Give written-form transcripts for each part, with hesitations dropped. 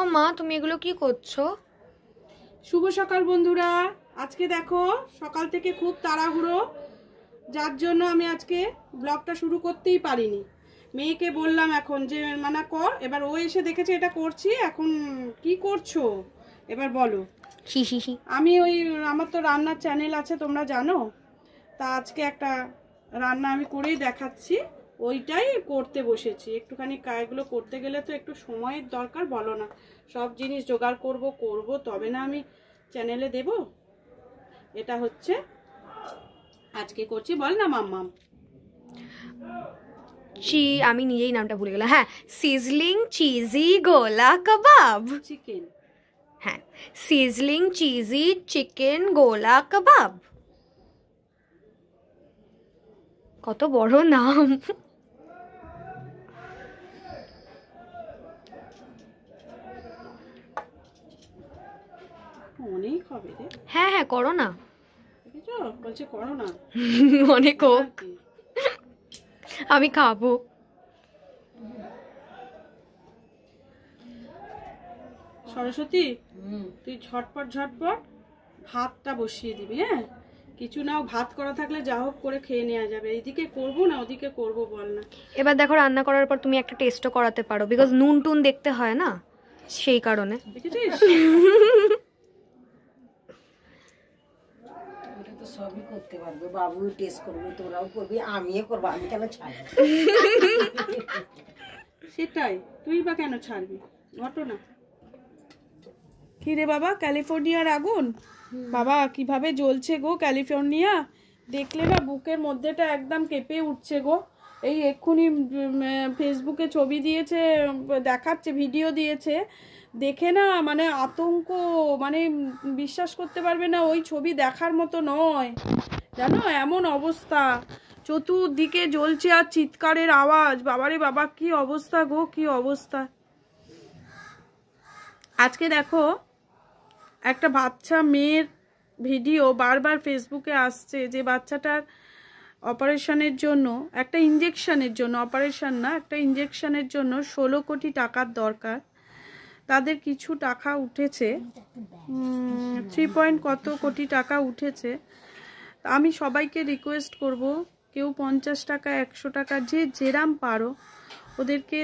ও মা, তুমি এগুলো কি করছো? শুভ সকাল বন্ধুরা। আজকে দেখো সকাল থেকে খুব তাড়াহুড়ো, যার জন্য আমি আজকে ব্লগটা শুরু করতেই পারিনি। মেয়েকে বললাম এখন যে মানা কর, এবার ও এসে দেখেছে এটা করছি। এখন কি করছো এবার বলো। আমি আমার তো রান্নার চ্যানেল আছে তোমরা জানো, তা আজকে একটা রান্না আমি করেই দেখাচ্ছি, ওইটাই করতে বসেছি। একটুখানি কাজগুলো করতে গেলে তো একটু সময়ের দরকার, বলো না? সব জিনিস জোগাড় করব তবে না আমি চ্যানেলে দেব। এটা হচ্ছে আজকে করছি, বল না মাম্মাম। আমি নিজেই নামটা ভুলে গেলাম। হ্যাঁ, সিজলিং চিজি গোলা কাবাব। চিকেন। হ্যাঁ, সিজলিং চিজি চিকেন গোলা কাবাব। কত বড় নাম! অনেক হবে রে। হ্যাঁ হ্যাঁ, করো না। বলছে করো না। অনেক হোক, আমি খাবো। সরস্বতী, তুই ঝটপট ভাতটা বসিয়ে দিবি। হ্যাঁ, কিছু নাও, ভাত করা থাকলে যা হোক করে খেয়ে নেওয়া যাবে। এইদিকে করবো না ওদিকে করবো, বল না। এবার দেখো, রান্না করার পর তুমি একটা টেস্টও করাতে পারো, বিকজ নুন টুন দেখতে হয় না, সেই কারণে। দেখেছিস? সবই করতে পারবে, বাবু টেস্ট করবে, তোরাও করবি, আমিও করবো, আমি কেন ছাড়বো? সেটাই, তুই বা কেন ছাড়বি? ঘটনা কি রে বাবা? ক্যালিফোর্নিয়ার আগুন বাবা কিভাবে জ্বলছে গো ক্যালিফোর্নিয়া! দেখলে না বুকের মধ্যেটা একদম কেঁপে উঠছে গো। এই এক্ষুনি ফেসবুকে ছবি দিয়েছে, দেখাচ্ছে, ভিডিও দিয়েছে, দেখে না মানে আতঙ্ক, মানে বিশ্বাস করতে পারবে না, ওই ছবি দেখার মতো নয় জানো, এমন অবস্থা। চতুর্দিকে জ্বলছে আর চিৎকারের আওয়াজ, বাবারে বাবা কি অবস্থা গো, কি অবস্থা। আজকে দেখো একটা বাচ্চা মেয়ের ভিডিও বারবার ফেসবুকে আসছে, যে বাচ্চাটার অপারেশনের জন্য, একটা ইঞ্জেকশনের জন্য, অপারেশন না, একটা ইঞ্জেকশনের জন্য 16 কোটি টাকার দরকার। তাদের কিছু টাকা উঠেছে, 3 কত কোটি টাকা উঠেছে। আমি সবাইকে রিকোয়েস্ট করব, কেউ 50 টাকা 100 টাকা যে যেরাম পারো ওদেরকে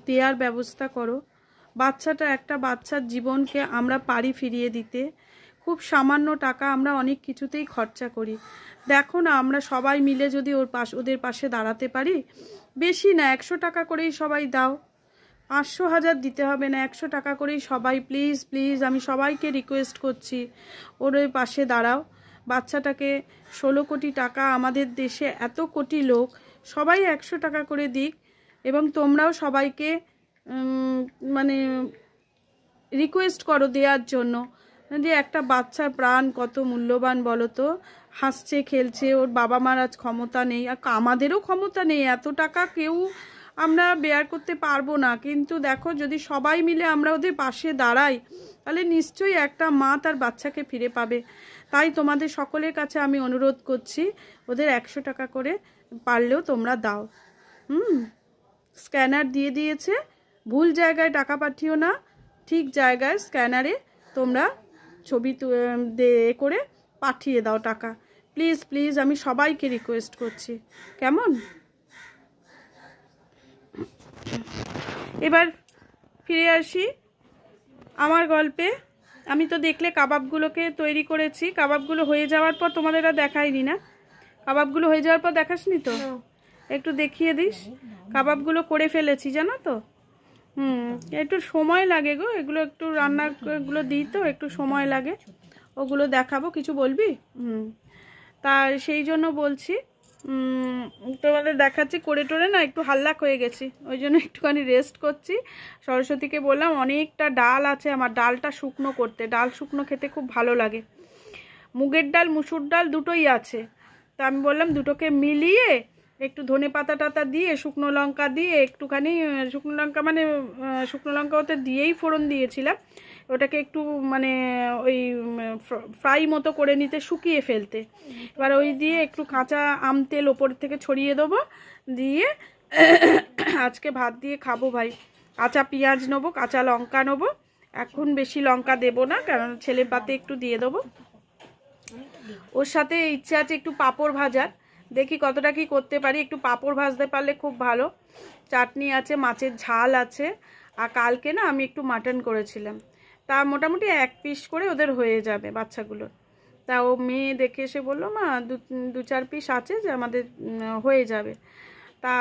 দেওয়ার ব্যবস্থা করো। বাচ্চাটা, একটা বাচ্চার জীবনকে আমরা পারি ফিরিয়ে দিতে। খুব সামান্য টাকা আমরা অনেক কিছুতেই খরচা করি। দেখো না, আমরা সবাই মিলে যদি ওদের পাশে দাঁড়াতে পারি, বেশি না 100 টাকা করেই সবাই দাও, 500 1000 দিতে হবে না, 100 টাকা করেই সবাই, প্লিজ প্লিজ আমি সবাইকে রিকোয়েস্ট করছি, ওর পাশে দাঁড়াও। বাচ্চাটাকে 16 কোটি টাকা, আমাদের দেশে এত কোটি লোক, সবাই 100 টাকা করে দিক। এবং তোমরাও সবাইকে মানে রিকোয়েস্ট করো দেওয়ার জন্য, যে একটা বাচ্চার প্রাণ কত মূল্যবান বলো তো। হাসছে খেলছে, ওর বাবা মার আজ ক্ষমতা নেই, আর আমাদেরও ক্ষমতা নেই, এত টাকা কেউ আমরা বেয়ার করতে পারবো না। কিন্তু দেখো, যদি সবাই মিলে আমরা ওদের পাশে দাঁড়াই, তাহলে নিশ্চয়ই একটা মা তার বাচ্চাকে ফিরে পাবে। তাই তোমাদের সকলের কাছে আমি অনুরোধ করছি, ওদের 100 টাকা করে পারলেও তোমরা দাও। স্ক্যানার দিয়ে দিয়েছে, ভুল জায়গায় টাকা পাঠিও না, ঠিক জায়গায় স্ক্যানারে তোমরা ছবি করে পাঠিয়ে দাও টাকা, প্লিজ প্লিজ আমি সবাইকে রিকোয়েস্ট করছি, কেমন? এবার ফিরে আসি আমার গল্পে। আমি তো দেখলে কাবাবগুলোকে তৈরি করেছি, কাবাবগুলো হয়ে যাওয়ার পর তোমাদের আর দেখাইনি না। কাবাবগুলো হয়ে যাওয়ার পর দেখাসনি তো, একটু দেখিয়ে দিস। কাবাবগুলো করে ফেলেছি জানো তো। একটু সময় লাগে গো, এগুলো একটু রান্নাগুলো দিই তো একটু সময় লাগে, ওগুলো দেখাবো। কিছু বলবি? তা সেই জন্য বলছি, তোমাদের দেখাচ্ছি করে টোরে না, একটু হাল্লাক হয়ে গেছি, ওই জন্য একটুখানি রেস্ট করছি। সরস্বতীকে বললাম অনেকটা ডাল আছে আমার, ডালটা শুকনো করতে, ডাল শুকনো খেতে খুব ভালো লাগে। মুগের ডাল মুসুর ডাল দুটোই আছে, তা আমি বললাম দুটোকে মিলিয়ে একটু ধনে পাতা টাতা দিয়ে, শুকনো লঙ্কা দিয়ে, একটুখানি শুকনো লঙ্কা মানে শুকনো লঙ্কা ওতে দিয়েই ফোড়ন দিয়েছিলাম, ওটাকে একটু মানে ওই ফ্রাই মতো করে নিতে, শুকিয়ে ফেলতে। এবার ওই দিয়ে একটু কাঁচা আম তেল ওপর থেকে ছড়িয়ে দেবো, দিয়ে আজকে ভাত দিয়ে খাবো ভাই। কাঁচা পেঁয়াজ নেবো, কাঁচা লঙ্কা নেবো, এখন বেশি লঙ্কা দেব না, কারণ ছেলে পাতে একটু দিয়ে দেবো। ওর সাথে ইচ্ছে আছে একটু পাঁপড় ভাজার, দেখি কতটা কি করতে পারি। একটু পাঁপড় ভাজতে পারলে খুব ভালো। চাটনি আছে, মাছের ঝাল আছে, আর কালকে না আমি একটু মাটন করেছিলাম, তা মোটামুটি 1 পিস করে ওদের হয়ে যাবে বাচ্চাগুলোর। তা ও মেয়ে দেখে এসে বললো, মা 2-4 পিস আছে যে আমাদের হয়ে যাবে। তা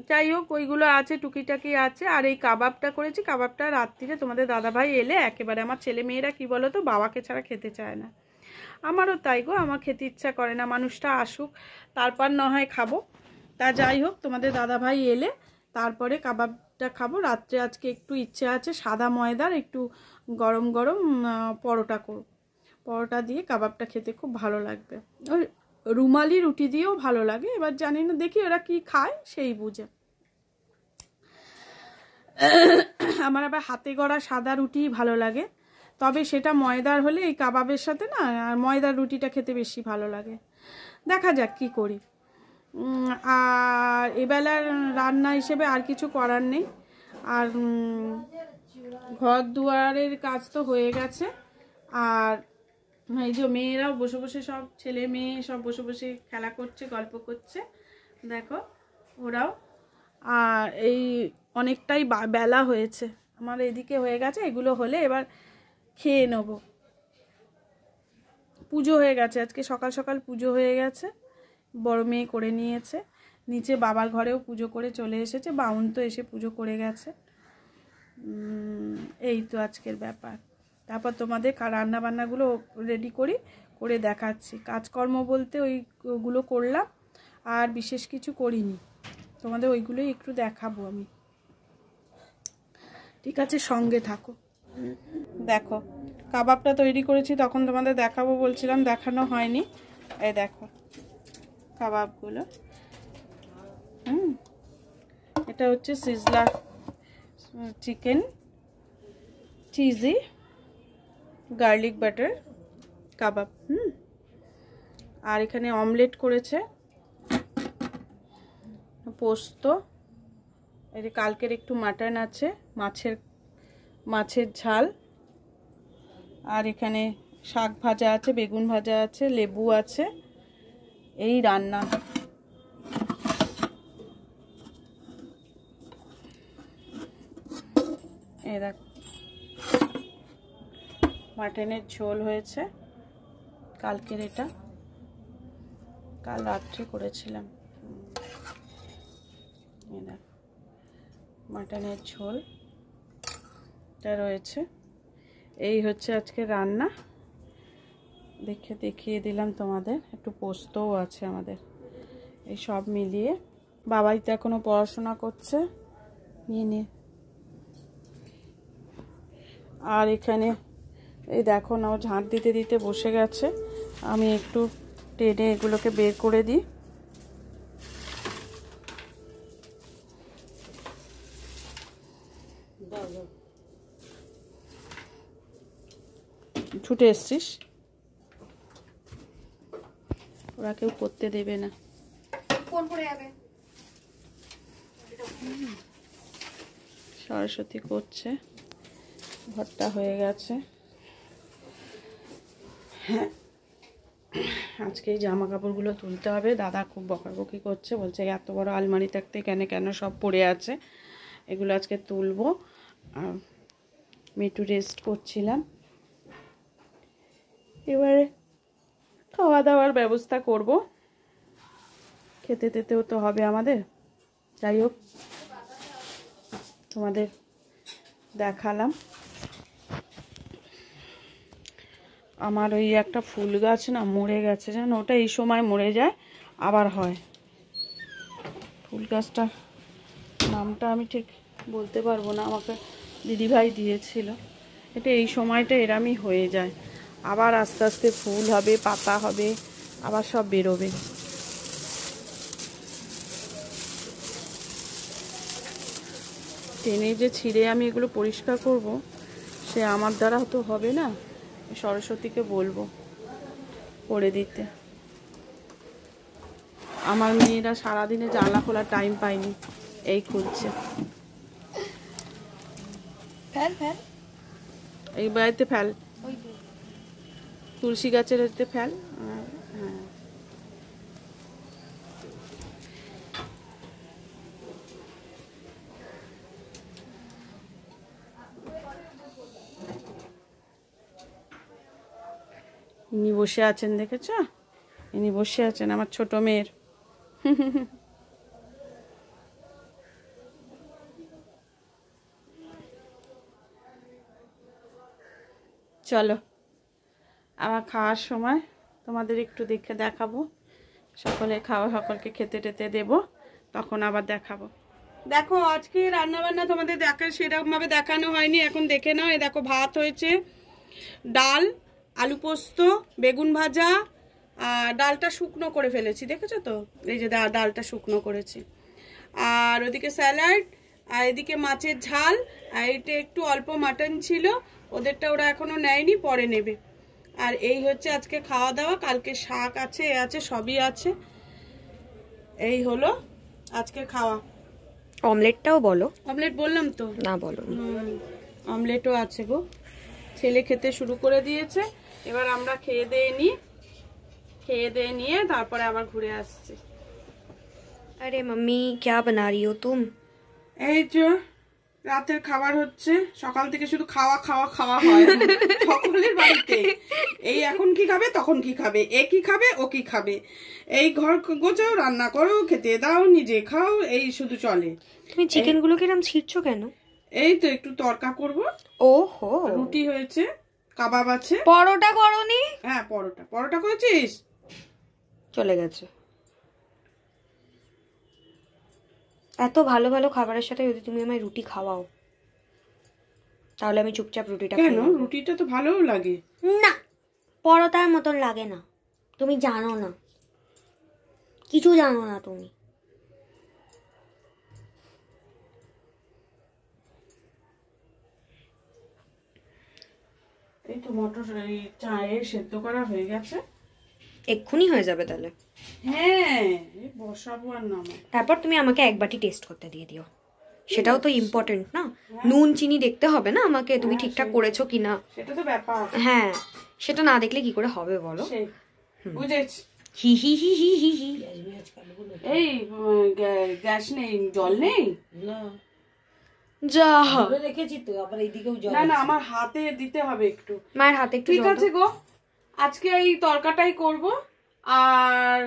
যাই হোক, ওইগুলো আছে, টুকিটাকি আছে। আর এই কাবাবটা করেছি, কাবাবটা রাত্রিরে তোমাদের দাদাভাই এলে একেবারে, আমার ছেলে মেয়েরা কি বলো তো, বাবাকে ছাড়া খেতে চায় না। আমারও তাই গো, আমার খেতে ইচ্ছা করে না, মানুষটা আসুক তারপর না হয় খাবো। তা যাই হোক, তোমাদের দাদাভাই এলে তারপরে কাবাবটা খাবো। রাত্রে আজকে একটু ইচ্ছে আছে সাদা ময়দার একটু গরম গরম পরোটা করব, পরোটা দিয়ে কাবাবটা খেতে খুব ভালো লাগবে। ওই রুমালি রুটি দিয়েও ভালো লাগে, এবার জানি না, দেখি ওরা কি খায় সেই বুঝে। আমার আবার হাতে গড়া সাদা রুটি ভালো লাগে, তবে সেটা ময়দার হলে এই কাবাবের সাথে না ময়দার রুটিটা খেতে বেশি ভালো লাগে। দেখা যাক কি করি। আর এবেলার রান্না হিসেবে আর কিছু করার নেই। আর ঘর দুয়ারের কাজ তো হয়ে গেছে। আর এই যে মেয়েরাও বসে বসে, সব ছেলে মেয়ে সব বসে বসে খেলা করছে, গল্প করছে, দেখো ওরাও। আর এই অনেকটাই বেলা হয়েছে, আমার এদিকে হয়ে গেছে, এগুলো হলে এবার খেয়ে নেব। পুজো হয়ে গেছে, আজকে সকাল সকাল পুজো হয়ে গেছে, বড় মেয়ে করে নিয়েছে। নিচে বাবার ঘরেও পুজো করে চলে এসেছে, বাউন তো এসে পুজো করে গেছে। এই তো আজকের ব্যাপার। তারপর তোমাদের রান্না বান্নাগুলো রেডি করে দেখাচ্ছি। কাজকর্ম বলতে ওইগুলো করলাম, আর বিশেষ কিছু করিনি, তোমাদের ওইগুলোই একটু দেখাবো আমি। ঠিক আছে, সঙ্গে থাকো। দেখো কাবাবটা তৈরি করেছি, তখন তোমাদের দেখাবো বলছিলাম, দেখানো হয়নি। এই দেখো কাবাবগুলো। এটা হচ্ছে sizzler chicken cheesy garlic butter কাবাব। আর এখানে অমলেট করেছে, পোস্ত, এই যে কালকের একটু মাটন আছে, মাছের ঝাল, আর এখানে শাক ভাজা আছে, বেগুন ভাজা আছে, লেবু আছে। এই রান্না। এই দেখ, মাটনের ঝোল হয়েছে কালকের, এটা কাল রাত্রে করেছিলাম। এই দেখ মাটনের ঝোলটা রয়েছে। এই হচ্ছে আজকে রান্না, দেখিয়ে দিলাম তোমাদের। একটু পোস্তও আছে আমাদের। এই সব মিলিয়ে বাবাই তো এখনো পড়াশোনা করছে, নিয়ে। আর এখানে এই দেখো না, ও ঝাঁট দিতে দিতে বসে গেছে, আমি একটু টেনে এগুলোকে বের করে দিই। ছুটে এসছিস, ওরা কেউ করতে দেবে না। সরস্বতী করছে, ঘরটা হয়ে গেছে। হ্যাঁ, আজকে এই জামা কাপড়গুলো তুলতে হবে। দাদা খুব বকাবকি করছে, বলছে এত বড় আলমারি থাকতে কেন সব পড়ে আছে, এগুলো আজকে তুলবো। আমি একটু রেস্ট করছিলাম, এবারে খাওয়া দাওয়ার ব্যবস্থা করব, খেতেও তো হবে আমাদের। যাই হোক, তোমাদের দেখালাম। আমার ওই একটা ফুল গাছ না মরে গেছে, জানো, ওটা এই সময় মরে যায় আবার হয়। ফুল গাছটার নামটা আমি ঠিক বলতে পারবো না, আমাকে দিদিভাই দিয়েছিল। এটা এই সময়টা এরমই হয়ে যায়, আবার আস্তে আস্তে ফুল হবে, পাতা হবে, আবার সব বেরোবে। টেনে যে ছিঁড়ে আমি এগুলো পরিষ্কার করব, সে আমার দ্বারা তো হবে না। সরস্বতীকে বলবো করে দিতে। আমার মেয়েরা সারাদিনে জানলা খোলার টাইম পায়নি, এই খুলছে। ফেল ফেল এই বাড়িতে ফেল, তুলসী গাছের এতে ফেল। হ্যাঁ ইনি বসে আছেন, দেখেছ? ইনি বসে আছেন আমার ছোট মেয়ের। চলো আবার খাওয়ার সময় তোমাদের একটু দেখাবো, সকলকে খেতে টেতে দেবো, তখন আবার দেখাবো। দেখো আজকে রান্না বান্না তোমাদের সেরকম ভাবে দেখানো হয়নি, এখন দেখে নাও। এই দেখো ভাত হয়েছে, ডাল, আলু পোস্ত, বেগুন ভাজা, আর ডালটা শুকনো করে ফেলেছি, দেখেছো তো? এই যে ডালটা শুকনো করেছি। আর ওদিকে স্যালাড, আর এদিকে মাছের ঝাল, আর এটা একটু অল্প মাটন ছিল, ওদেরটা ওরা এখনো নেয়নি, পরে নেবে। আর এই হচ্ছে আজকে খাওয়া দাওয়া। কালকে শাক আছে, সবই আছে। এই হলো আজকে খাওয়া। অমলেটটাও বলো। অমলেট বললাম তো, না বলো। অমলেটও আছে গো। ছেলে খেতে শুরু করে দিয়েছে, এবার আমরা খেয়ে দিয়ে নিয়ে তারপরে আবার ঘুরে আসছি। আরে মাম্মি क्या बना रही हो तुम? এই যে রাতের খাবার হচ্ছে, সকাল থেকে শুধু খাওয়া হয় সকলের বাড়িতে। এই এখন কি খাবে, তখন কি খাবে, এ কি খাবে, ও কি খাবে, এই ঘর গোছাও, রান্না করো, খেতে দাও, নিজে খাও, এই শুধু চলে। তুমি চিকেন গুলো কিরম ছিঁড়ছো কেন? এই তো একটু তরকা করব। ওহো, রুটি হয়েছে, কাবাব আছে। পরোটা করনি? হ্যাঁ পরোটা করেছিস? চলে গেছে। এত ভালো ভালো খাবারের সাথে যদি তুমি আমায় রুটি খাওয়াও, তাহলে আমি চুপচাপ রুটিটা খাই। কেন? রুটিটা তো ভালোও লাগে। না, পরোটার মতন লাগে না। তুমি জানো না, কিছু জানো না তুমি। এই তো মটর চায়ে সেদ্ধ করা হয়ে গেছে, এক্ষুনি হয়ে যাবে তাহলে। হ্যাঁ বসাবো আর নামো। তারপর তুমি আমাকে এক বাটি টেস্ট করতে দিয়ে দিও, সেটাও তো ইম্পর্টেন্ট না? নুন চিনি দেখতে হবে না আমাকে, তুমি ঠিকঠাক করেছো কিনা, সেটা তো ব্যাপার। হ্যাঁ, সেটা না দেখলে কি করে হবে বলো? বুঝেছি। হি হি হি হি হি হি। এই গ্যাস নেই, জল নেই যা, রেখেছি তো, আবার এইদিকেও জল। না আমার হাতে দিতে হবে একটু। মায়ের হাতে একটু ঠিক আছে গো, আজকে এই তরকাটাই করব। আর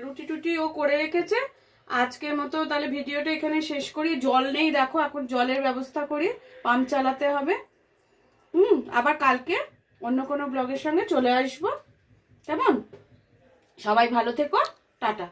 রুটি টুটি ও করে রেখেছে। আজকের মতো তাহলে ভিডিওটা এখানে শেষ করি। জল নেই, দেখো এখন জলের ব্যবস্থা করি, পাম্প চালাতে হবে। আবার কালকে অন্য কোনো ব্লগের সঙ্গে চলে আসবো। কেমন? সবাই ভালো থেকো, টাটা।